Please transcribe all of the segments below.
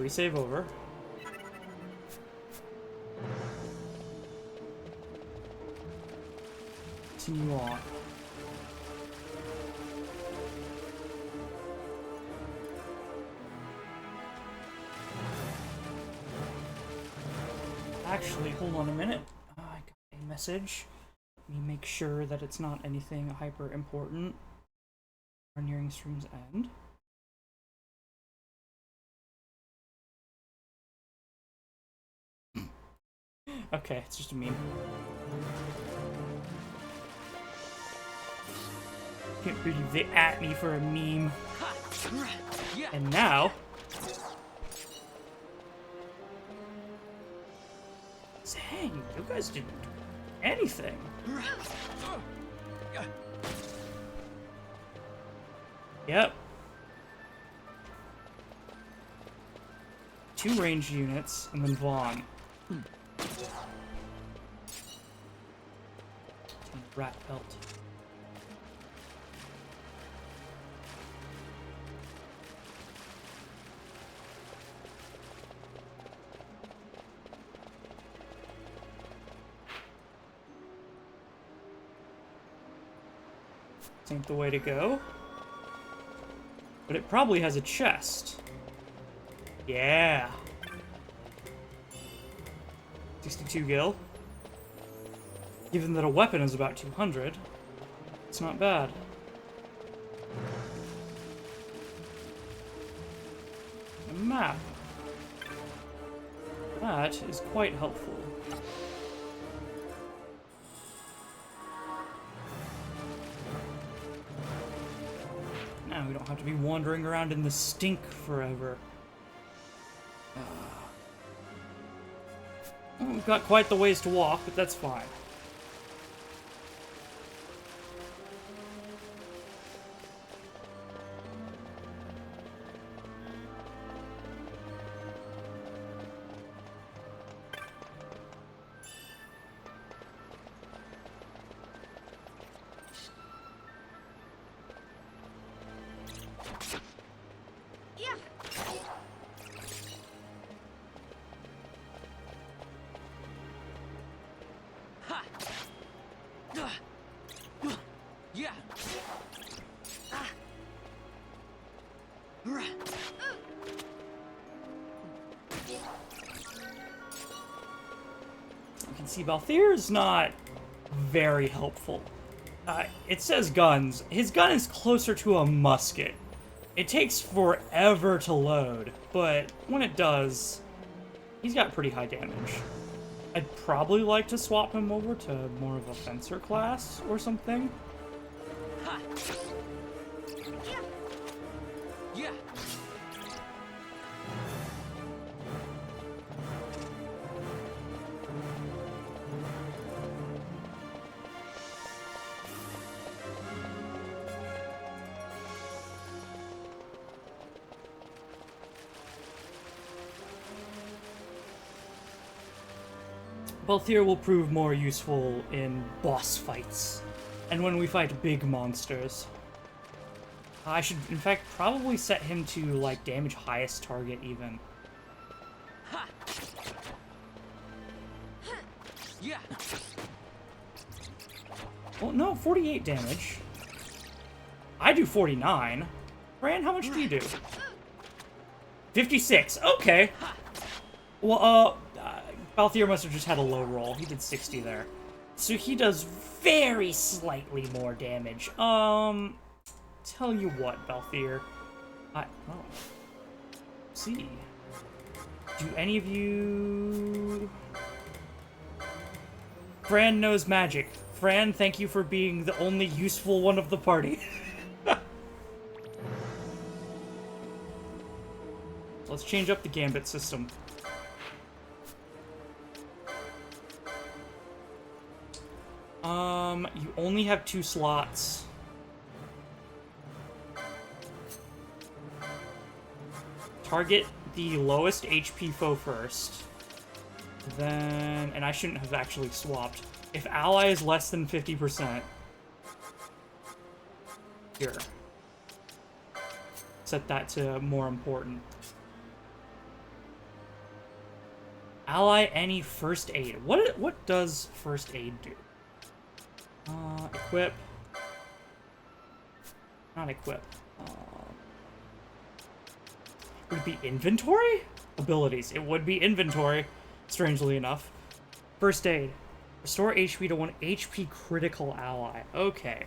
Resave over. Continue on. Actually, hold on a minute. I got a message. Let me make sure that it's not anything hyper important. We're nearing stream's end. Okay, it's just a meme. Can't believe they at me for a meme. And now... Dang, you guys didn't do anything. Yep. 2 ranged units, and then Vaughn. Rat pelt. This ain't the way to go. But it probably has a chest. Yeah. 62 gil. Given that a weapon is about 200, it's not bad. A map. That is quite helpful. Now we don't have to be wandering around in the stink forever. Well, we've got quite the ways to walk, but that's fine. You can see Balthier's not very helpful. It says guns. His gun is closer to a musket. It takes forever to load, but when it does, he's got pretty high damage. I'd probably like to swap him over to more of a fencer class or something. Balthier will prove more useful in boss fights, and when we fight big monsters. I should, in fact, probably set him to, like, damage highest target, even. Well, no, 48 damage. I do 49. Fran, how much do you do? 56, okay. Well, Balthier must have just had a low roll. He did 60 there. So he does very slightly more damage. Tell you what, Balthier. See. Do any of you... Fran knows magic. Fran, thank you for being the only useful one of the party. Let's change up the gambit system. You only have 2 slots. Target the lowest HP foe first. Then, and I shouldn't have actually swapped. If ally is less than 50%, here. Set that to more important. Ally any first aid. What does first aid do? Equip. Not equip. Would it be inventory? Abilities. It would be inventory, strangely enough. First aid. Restore HP to 1 HP critical ally. Okay.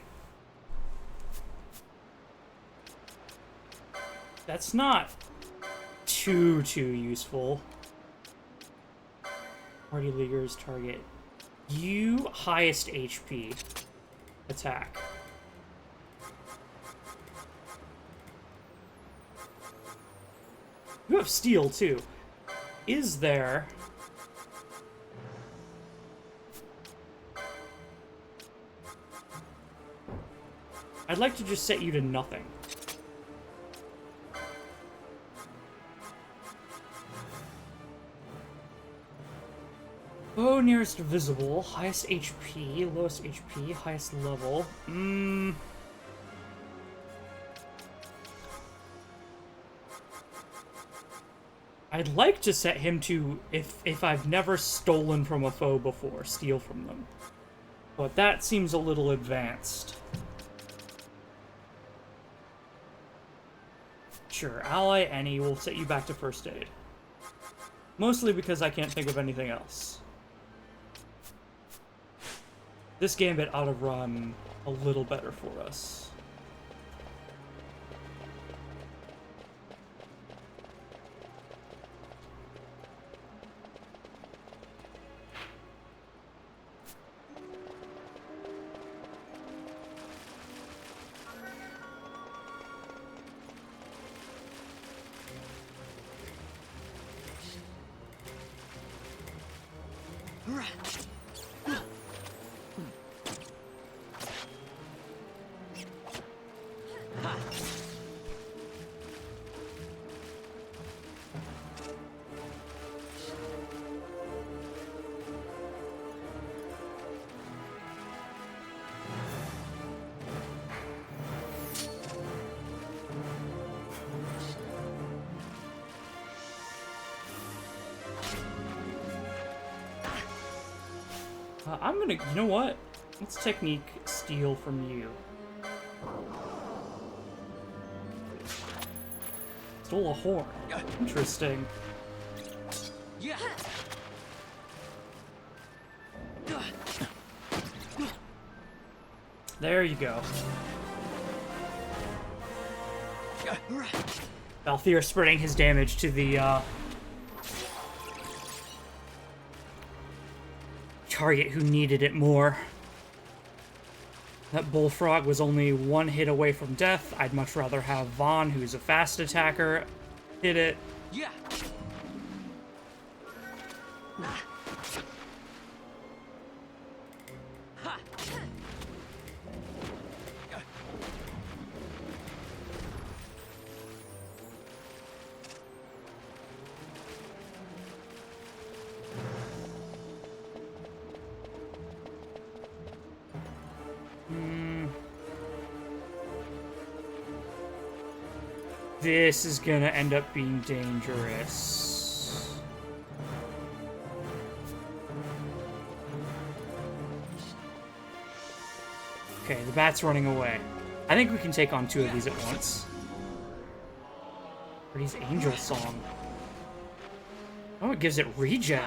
That's not too useful. Party leaguers target. You highest HP. Attack. You have steel, too. Is there... I'd like to just set you to nothing. Oh, nearest visible. Highest HP, lowest HP, highest level. I'd like to set him to, if I've never stolen from a foe before, steal from them. But that seems a little advanced. Sure, ally any will set you back to first aid. Mostly because I can't think of anything else. This gambit ought to run a little better for us. I'm gonna, you know what? Let's technique steal from you. Stole a horn. Interesting. Yeah. There you go. Balthier spreading his damage to the, target who needed it more. That bullfrog was only one hit away from death. I'd much rather have Vaughn, who's a fast attacker, hit it. Yeah. This is gonna end up being dangerous. Okay, the bat's running away. I think we can take on 2 of these at once. Pretty's Angel Song. Oh, it gives it regen.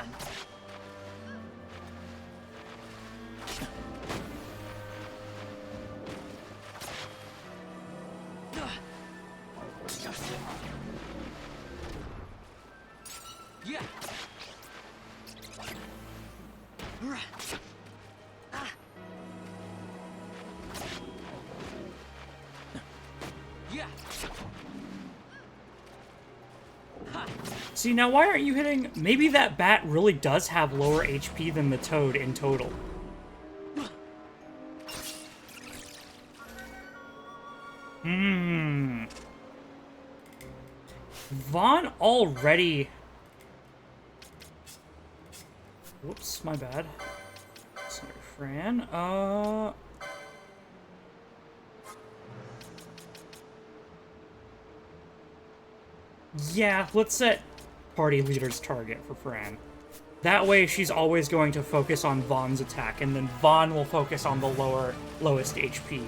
See, now why aren't you hitting... Maybe that bat really does have lower HP than the toad in total. Vaughn already... Whoops, my bad. Sorry, Fran. Yeah, let's set party leader's target for Fran. That way, she's always going to focus on Vaughn's attack, and then Vaughn will focus on the lowest HP.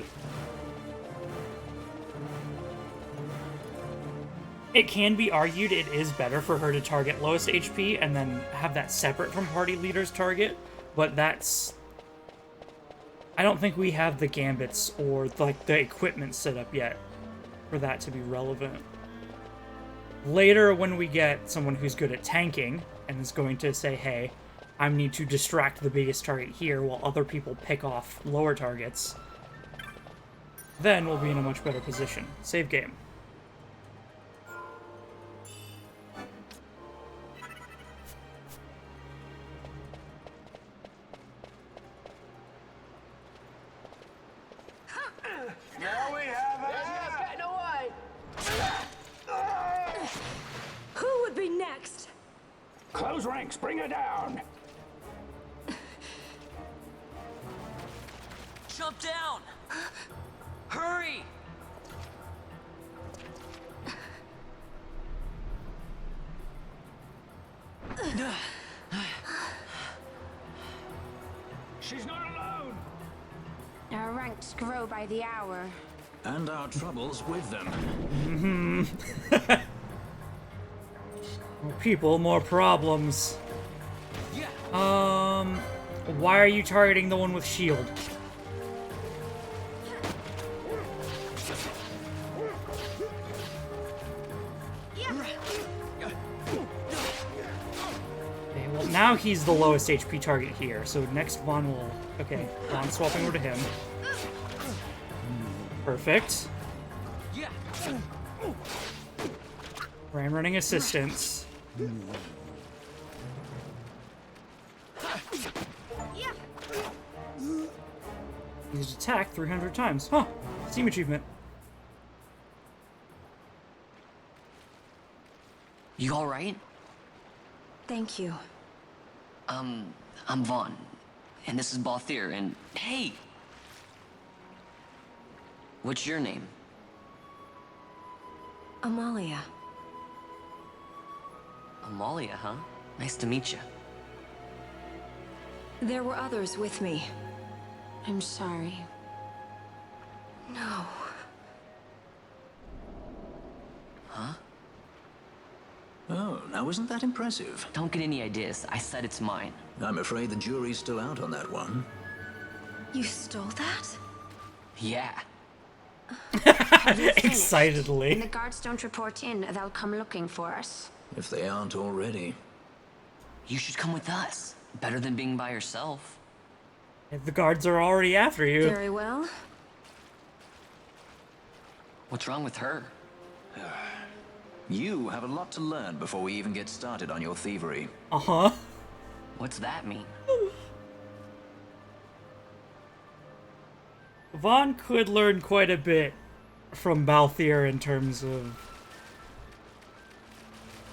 It can be argued it is better for her to target lowest HP and then have that separate from party leader's target, but that's... I don't think we have the gambits or, like, the equipment set up yet for that to be relevant. Later, when we get someone who's good at tanking and is going to say, hey, I need to distract the biggest target here while other people pick off lower targets, then we'll be in a much better position. Save game. Now we have it! Getting away! Who would be next? Close ranks, bring her down! Jump down! Hurry! She's not alone! Our ranks grow by the hour. And our troubles with them. More people, more problems. Why are you targeting the one with shield? Okay, well now he's the lowest HP target here, so next Vaughn will... Okay, Vaughn swapping over to him. Perfect. Ram running assistance. He's attacked 300 times. Huh. Team achievement. You alright? Thank you. I'm Vaughn. And this is Balthier, and hey! What's your name? Amalia. Amalia, huh? Nice to meet you. There were others with me. I'm sorry. No. Huh? Oh, now isn't that impressive? Don't get any ideas. I said it's mine. I'm afraid the jury's still out on that one. You stole that? Yeah. Excitedly. When the guards don't report in, they'll come looking for us. If they aren't already. You should come with us. Better than being by yourself. The guards are already after you. Very well. What's wrong with her? You have a lot to learn before we even get started on your thievery. Uh-huh. What's that mean? Vaughn could learn quite a bit from Balthier in terms of...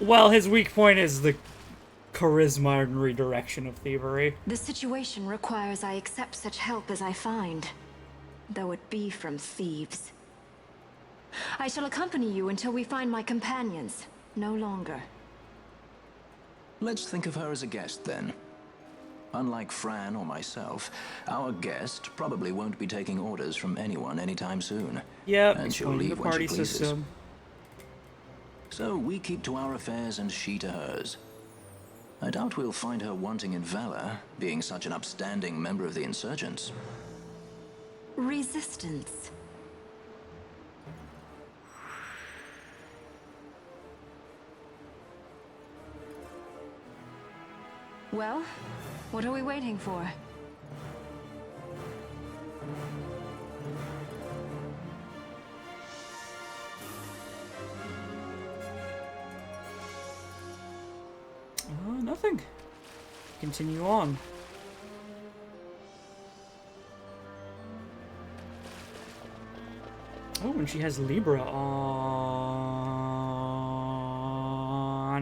Well, his weak point is the charisma and redirection of thievery. The situation requires I accept such help as I find, though it be from thieves. I shall accompany you until we find my companions, no longer. Let's think of her as a guest, then. Unlike Fran or myself, our guest probably won't be taking orders from anyone anytime soon. Yep, and she'll explaining leave the when she party pleases. system. So we keep to our affairs and she to hers. I doubt we'll find her wanting in valor, being such an upstanding member of the insurgents. Resistance. Well, what are we waiting for? Nothing. Continue on. Oh, and she has Libra on.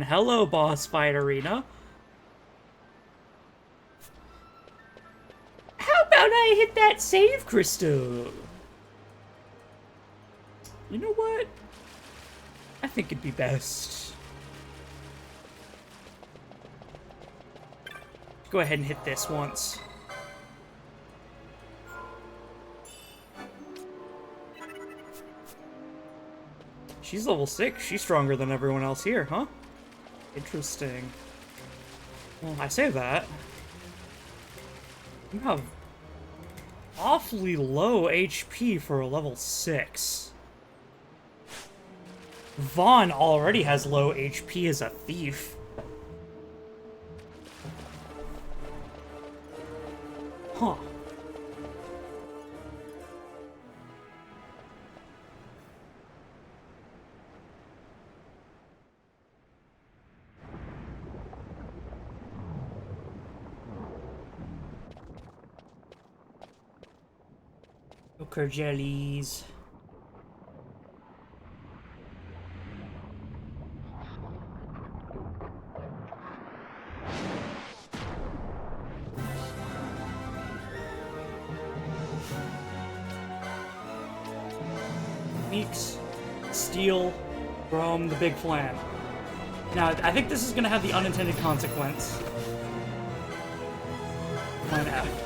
Hello, boss fight arena. How about I hit that save crystal? You know what? I think it'd be best. go ahead and hit this once. She's level 6. She's stronger than everyone else here, huh? Interesting. Well, I say that. You have awfully low HP for a level 6. Vaughn already has low HP as a thief. Huh. Joker jellies. Meeks, steel, from the big flan. Now, I think this is going to have the unintended consequence. Plan F.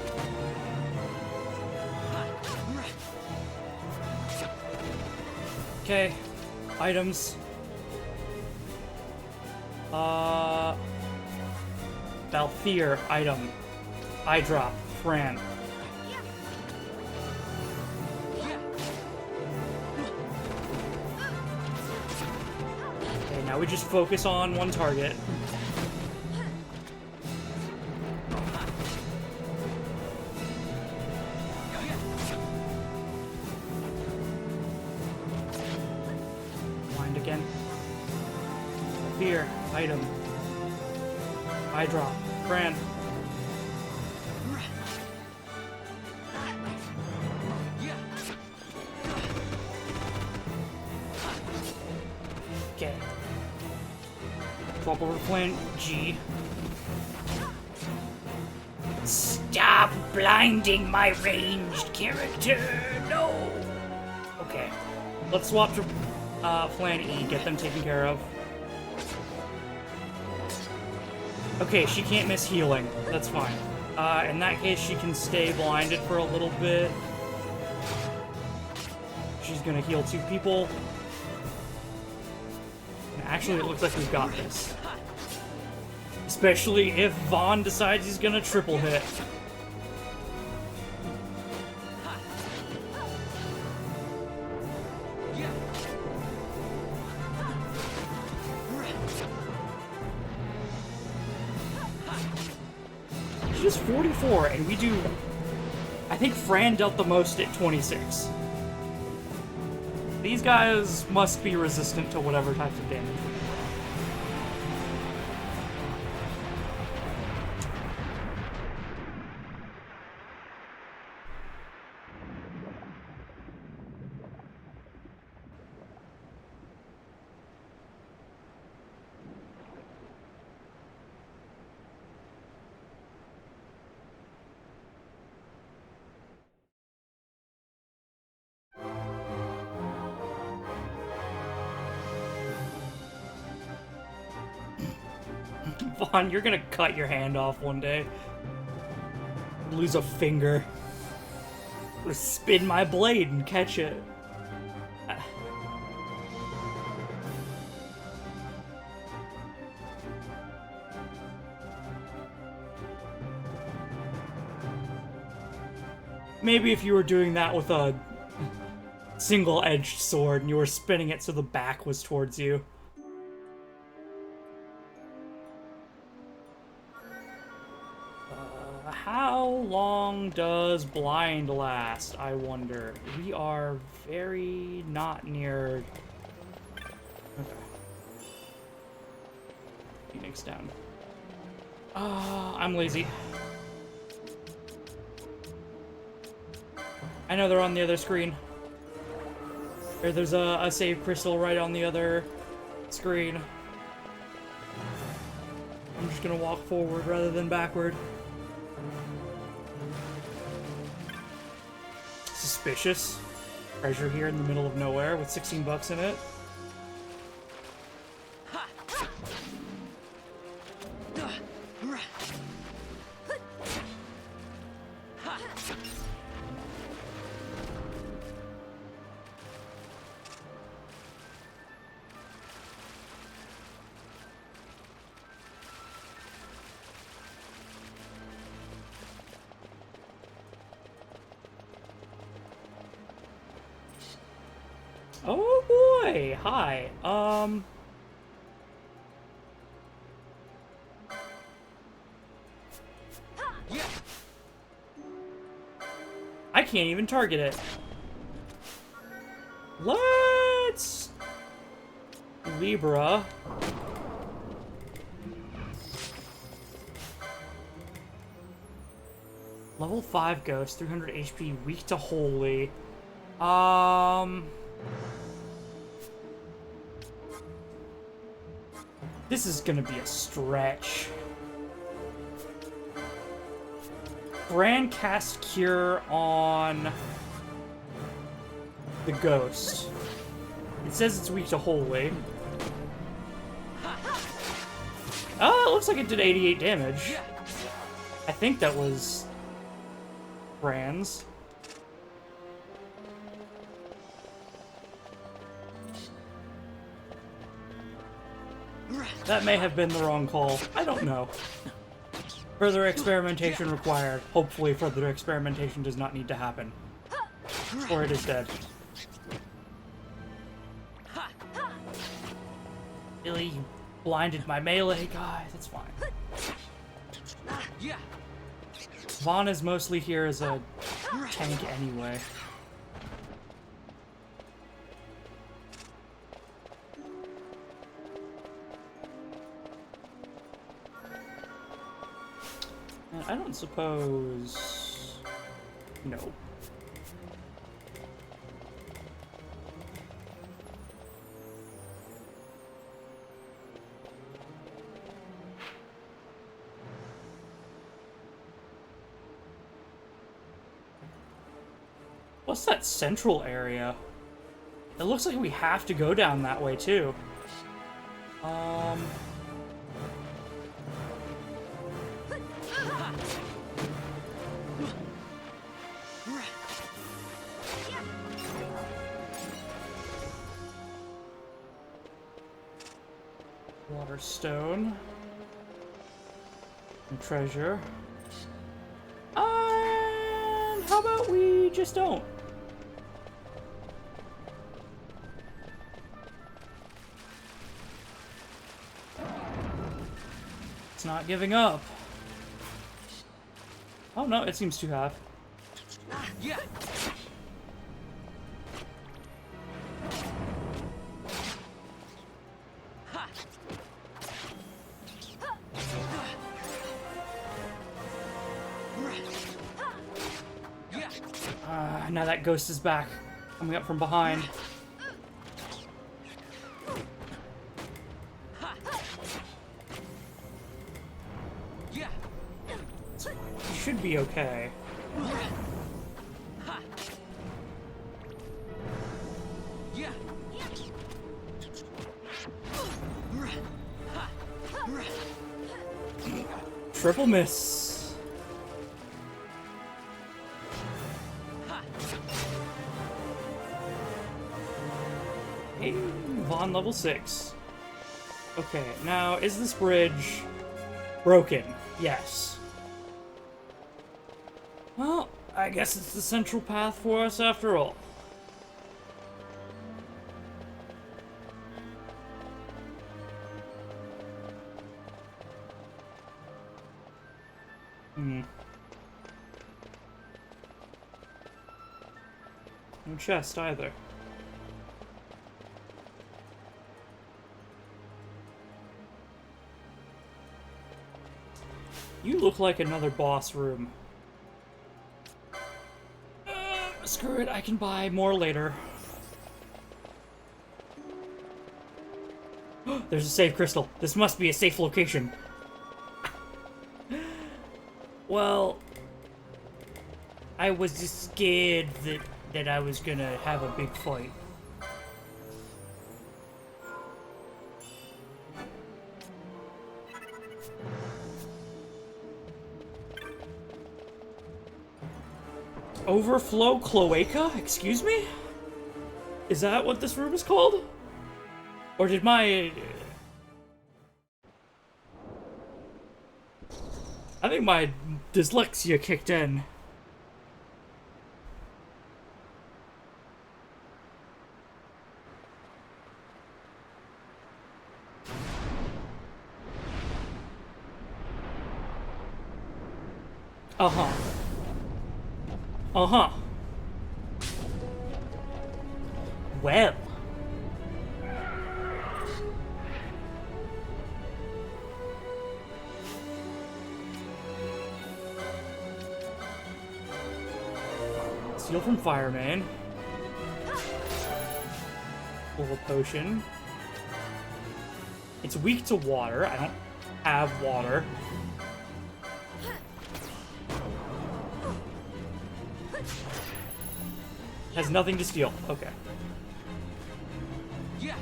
Okay, items. Balthier, item. Eye drop, Fran. Okay, now we just focus on one target. Again. Fear, item. Eye drop. Fran. Okay. Swap over to plan G. Stop blinding my ranged character! No! Okay. Let's swap to Flan E, get them taken care of. Okay, she can't miss healing. That's fine. In that case, she can stay blinded for a little bit. She's gonna heal 2 people. And actually, it looks like we've got this. Especially if Vaughn decides he's gonna triple hit. She's 44, and we do... I think Fran dealt the most at 26. These guys must be resistant to whatever type of damage. Vaughn, you're gonna cut your hand off one day. Lose a finger. Or spin my blade and catch it. Maybe if you were doing that with a single-edged sword and you were spinning it so the back was towards you. How long does blind last, I wonder? We are very not near... Okay. Phoenix down. I'm lazy. I know they're on the other screen. There's a save crystal right on the other screen. I'm just gonna walk forward rather than backward. Suspicious. Treasure here in the middle of nowhere with 16 bucks in it. Oh boy, hi. I can't even target it. Let's Libra. Level 5 ghost, 300 HP, weak to holy. This is gonna be a stretch. Brand cast cure on the ghost. It says it's weak to holy. Oh, it looks like it did 88 damage. I think that was Brand's. That may have been the wrong call. I don't know. Further experimentation required. Hopefully further experimentation does not need to happen. Or it is dead. Really? You blinded my melee guy? That's fine. Vaughn is mostly here as a tank anyway. I don't suppose... No. What's that central area? It looks like we have to go down that way too. Waterstone. And treasure. And how about we just don't? It's not giving up. Oh no, it seems to have. Yeah. Now that ghost is back, coming up from behind. Yeah. You should be okay. Yeah. Triple miss. Hey, Vaughn level 6. Okay, now is this bridge broken? Yes. Well, I guess it's the central path for us after all. No chest either. You look like another boss room. Screw it, I can buy more later. There's a safe crystal. This must be a safe location. Well, I was just scared that I was gonna have a big fight. Overflow cloaca? Excuse me? Is that what this room is called? Or did my... I think my dyslexia kicked in. Uh-huh. Uh-huh. Well. Steal from Fireman. Pull a potion. It's weak to water. I don't have water. Has nothing to steal. Okay. Yeah.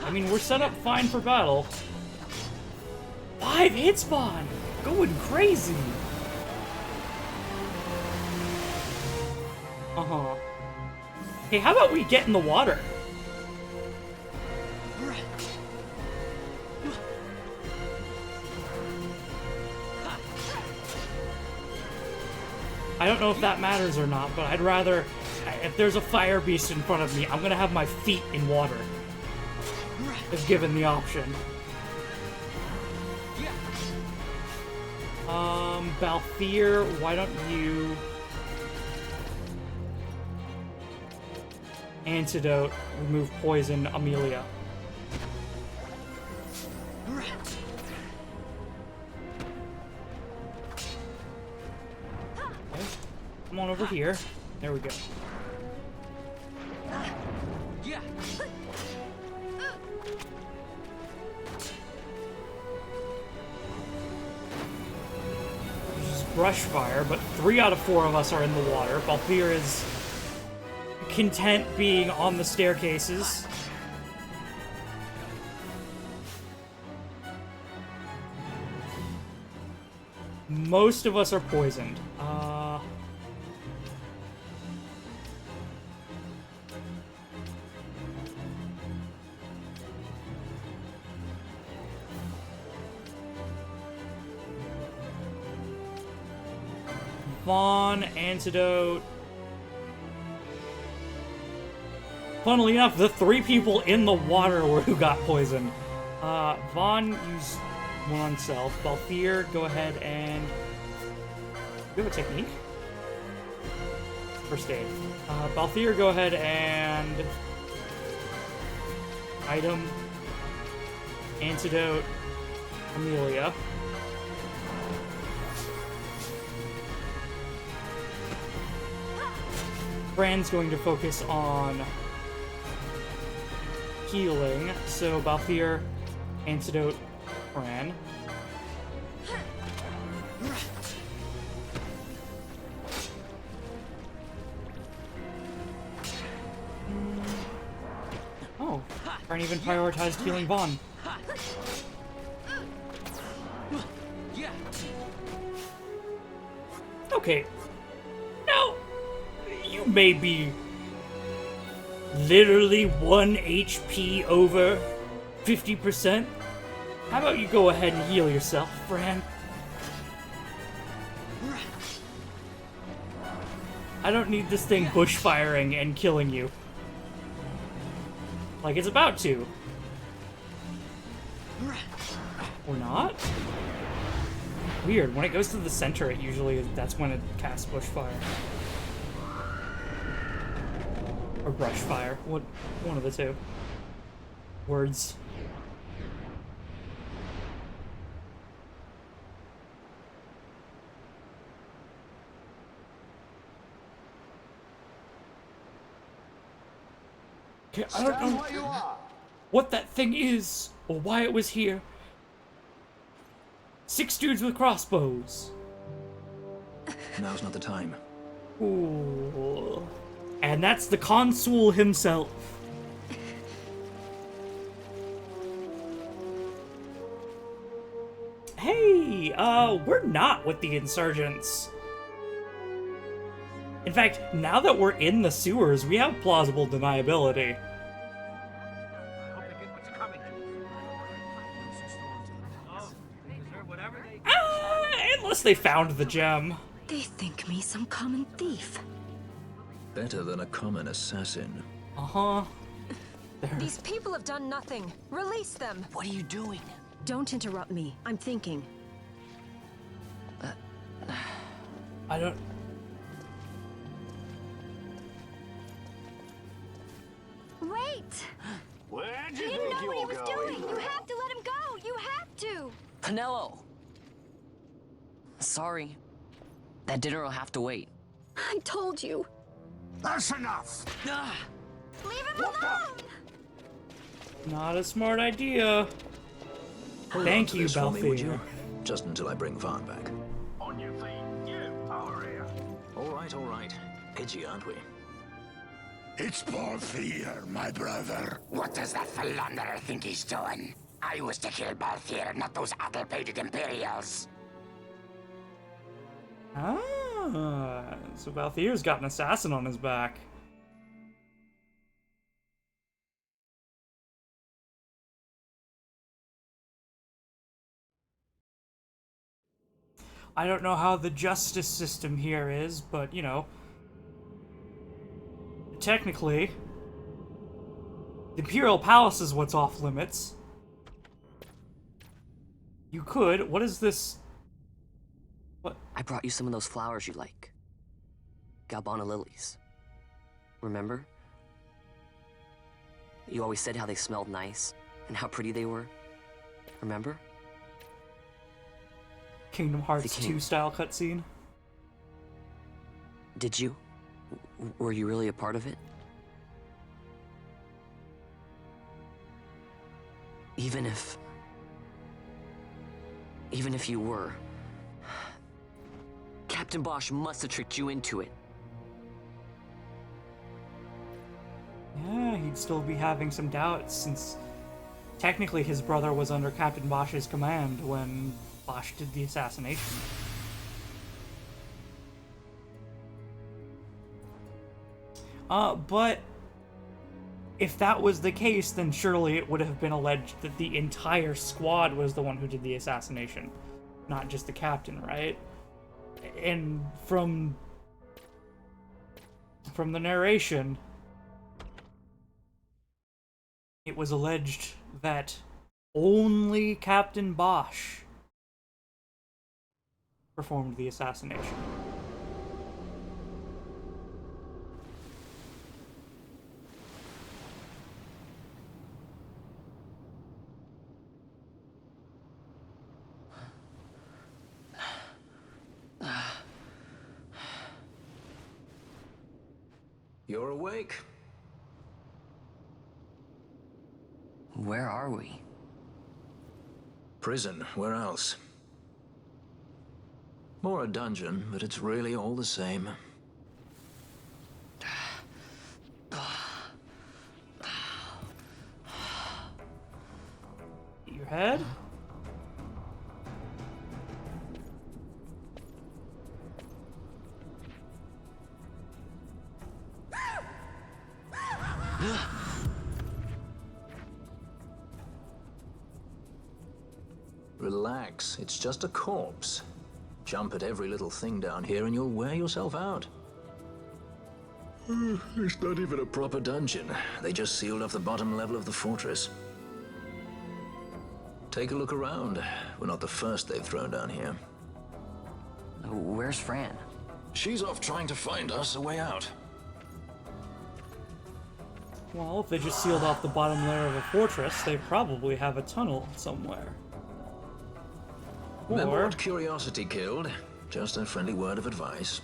I mean, we're set up fine for battle. 5 hit spawn! Going crazy! Uh-huh. Hey, how about we get in the water? I don't know if that matters or not, but I'd rather... If there's a fire beast in front of me, I'm gonna have my feet in water. If given the option. Balthier, why don't you... Antidote, remove poison, Amelia. Okay. Come on over here. There we go. Yeah. Just brush fire, but 3 out of 4 of us are in the water. Balthier is content being on the staircases. Most of us are poisoned. Vaughn, Antidote. Funnily enough, the 3 people in the water were who got poisoned. Vaughn used one on self. Balthier, go ahead and... Do you have a technique? First aid. Balthier, go ahead and... Item. Antidote. Amelia. Fran's going to focus on healing, so Balthier, Antidote, Fran. Oh, Fran even prioritized healing Vaughn. Okay. Now, you may be literally 1 HP over 50%. How about you go ahead and heal yourself, Fran? I don't need this thing bushfiring and killing you. Like it's about to. Or not? Weird. When it goes to the center, it usually that's when it casts bushfire. Or brushfire. One of the two. Words. Okay, I don't know what that thing is or why it was here. 6 dudes with crossbows. Now's not the time. Ooh. And that's the consul himself. Hey, we're not with the insurgents. In fact, now that we're in the sewers, we have plausible deniability. Unless they found the gem. They think me some common thief. Better than a common assassin. Uh-huh. These people have done nothing. Release them. What are you doing? Don't interrupt me. I'm thinking. I don't... Wait! Where'd He you didn't think know you what he were was going? doing! You have to let him go! You have to! Penelo! Sorry. That dinner will have to wait. I told you. That's enough. Ah! Leave him alone! Not a smart idea. Hold Thank on to you, this for me, would Balthier. you? Just until I bring Vaughn back. On your feet. You, over here. All right, all right. Edgy, aren't we? It's Balthier, my brother. What does that philanderer think he's doing? I was to kill Balthier, not those addle-pated Imperials. Ah, so Balthier's got an assassin on his back. I don't know how the justice system here is, but, you know, technically, the Imperial Palace is what's off limits. You could... What is this? What? I brought you some of those flowers you like. Galbana lilies. Remember? You always said how they smelled nice, and how pretty they were. Remember? Kingdom Hearts The king. 2 style cutscene. Did you? Were you really a part of it? Even if you were, Captain Bosch must have tricked you into it. Yeah, he'd still be having some doubts since technically his brother was under Captain Bosch's command when Bosch did the assassination. But if that was the case, then surely it would have been alleged that the entire squad was the one who did the assassination, not just the captain, right? And from the narration, it was alleged that only Captain Bosch performed the assassination. You're awake. Where are we? Prison, where else? More a dungeon, but it's really all the same. Your head? Relax, it's just a corpse. Jump at every little thing down here and you'll wear yourself out. It's not even a proper dungeon. They just sealed off the bottom level of the fortress. Take a look around. We're not the first they've thrown down here. Where's Fran? She's off trying to find us a way out. Well, if they just sealed off the bottom layer of a fortress, they probably have a tunnel somewhere. Remember Or... what curiosity killed? Just a friendly word of advice.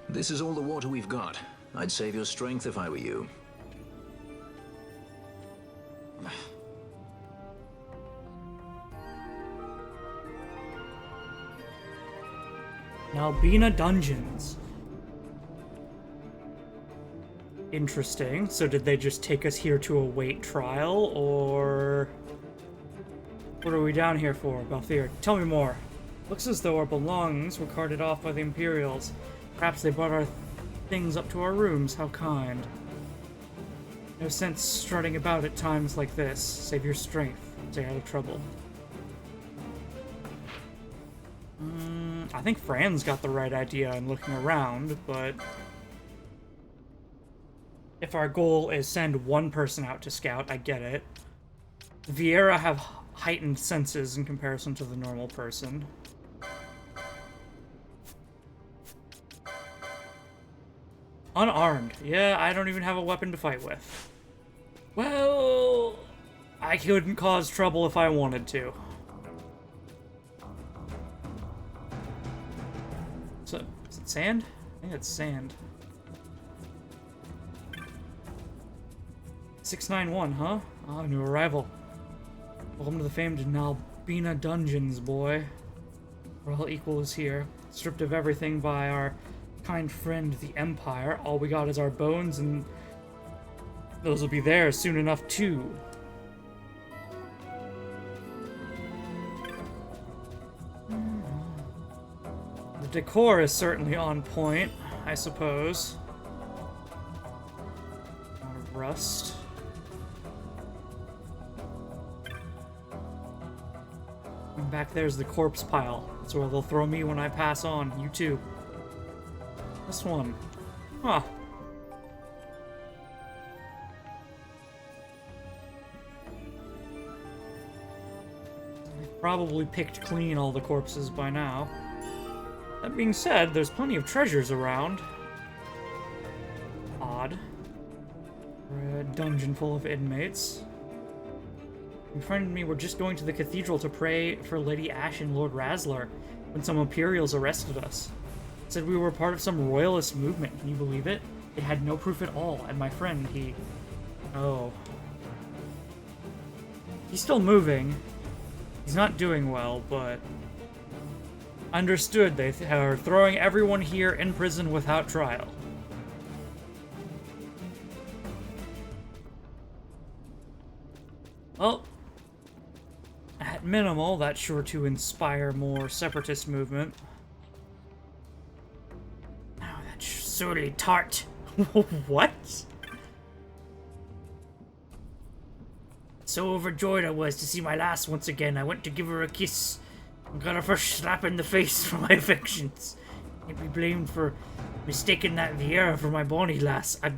This is all the water we've got. I'd save your strength if I were you. Nalbina Dungeons. Interesting. So did they just take us here to await trial, or... What are we down here for, Balthier? Tell me more. Looks as though our belongings were carted off by the Imperials. Perhaps they brought our things up to our rooms. How kind. No sense strutting about at times like this. Save your strength. Stay out of trouble. I think Fran's got the right idea in looking around, but... if our goal is send one person out to scout, I get it. Vieira have heightened senses in comparison to the normal person. Unarmed. Yeah, I don't even have a weapon to fight with. Well, I couldn't cause trouble if I wanted to. So, is it sand? I think it's sand. 691, huh? Ah, new arrival. Welcome to the famed Nalbina dungeons, boy. We're all equals here. Stripped of everything by our kind friend, the Empire. All we got is our bones, and those will be there soon enough, too. The decor is certainly on point, I suppose. A lot of rust. And back there's the corpse pile. That's where they'll throw me when I pass on. You too. This one. Huh. I've probably picked clean all the corpses by now. That being said, there's plenty of treasures around. Odd. For a dungeon full of inmates. My friend and me were just going to the cathedral to pray for Lady Ash and Lord Razzler when some Imperials arrested us. Said we were part of some royalist movement. Can you believe it? It had no proof at all, and my friend, he... Oh. He's still moving. He's not doing well, but... Understood, they are throwing everyone here in prison without trial. Well, at minimal, that's sure to inspire more separatist movement. Oh, that surly tart. What? So overjoyed I was to see my lass once again. I went to give her a kiss and got a first slap in the face for my affections. Can't be blamed for mistaking that Vieira for my bonny lass. I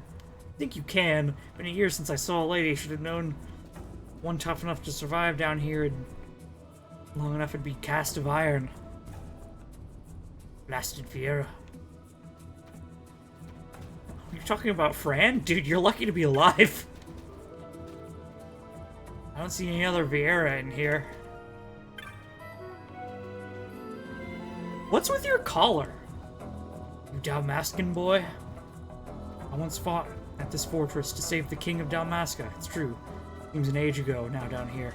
think you can. Been a year since I saw a lady. Should have known one tough enough to survive down here and long enough it'd be cast of iron. Blasted Vieira. You're talking about Fran? Dude, you're lucky to be alive. I don't see any other Vieira in here. What's with your collar? You Dalmascan boy? I once fought at this fortress to save the king of Dalmasca. It's true. Seems an age ago now down here.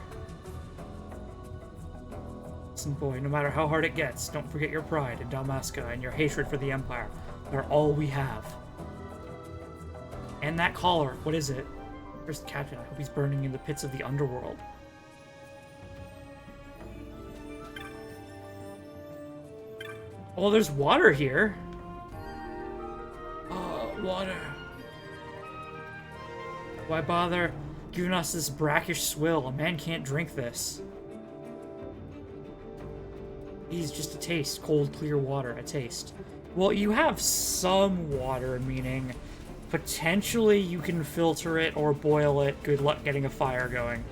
Listen, boy, no matter how hard it gets, don't forget your pride in Dalmasca and your hatred for the Empire. They're all we have. And that collar, what is it? Where's the captain? I hope he's burning in the pits of the underworld. Oh, there's water here. Oh, water. Why bother giving us this brackish swill? A man can't drink this. He's just a taste. Cold, clear water. A taste. Well, you have some water, meaning potentially you can filter it or boil it. Good luck getting a fire going.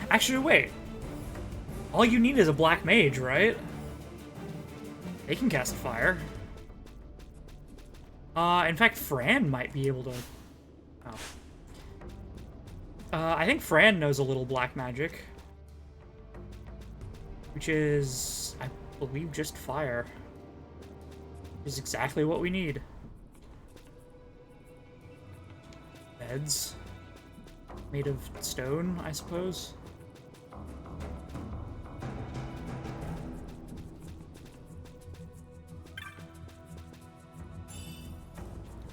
Actually, wait. All you need is a black mage, right? They can cast fire. In fact, Fran might be able to... Oh. I think Fran knows a little black magic. Which is, I believe, just fire. Which is exactly what we need. Beds. Made of stone, I suppose.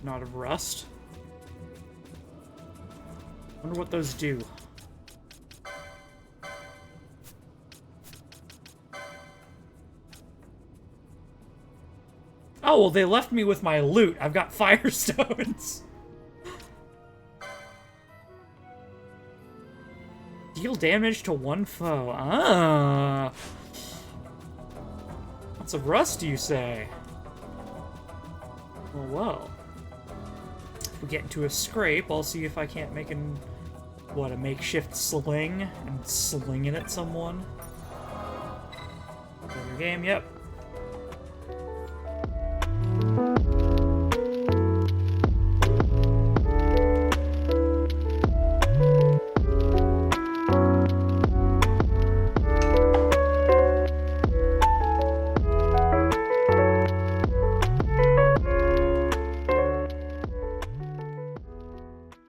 Not of rust. Wonder what those do. Oh, well, they left me with my loot. I've got firestones. Deal damage to one foe. Ah. Lots of rust, you say? Well, well. If we get into a scrape, I'll see if I can't make a makeshift sling and sling it at someone. Other game, yep.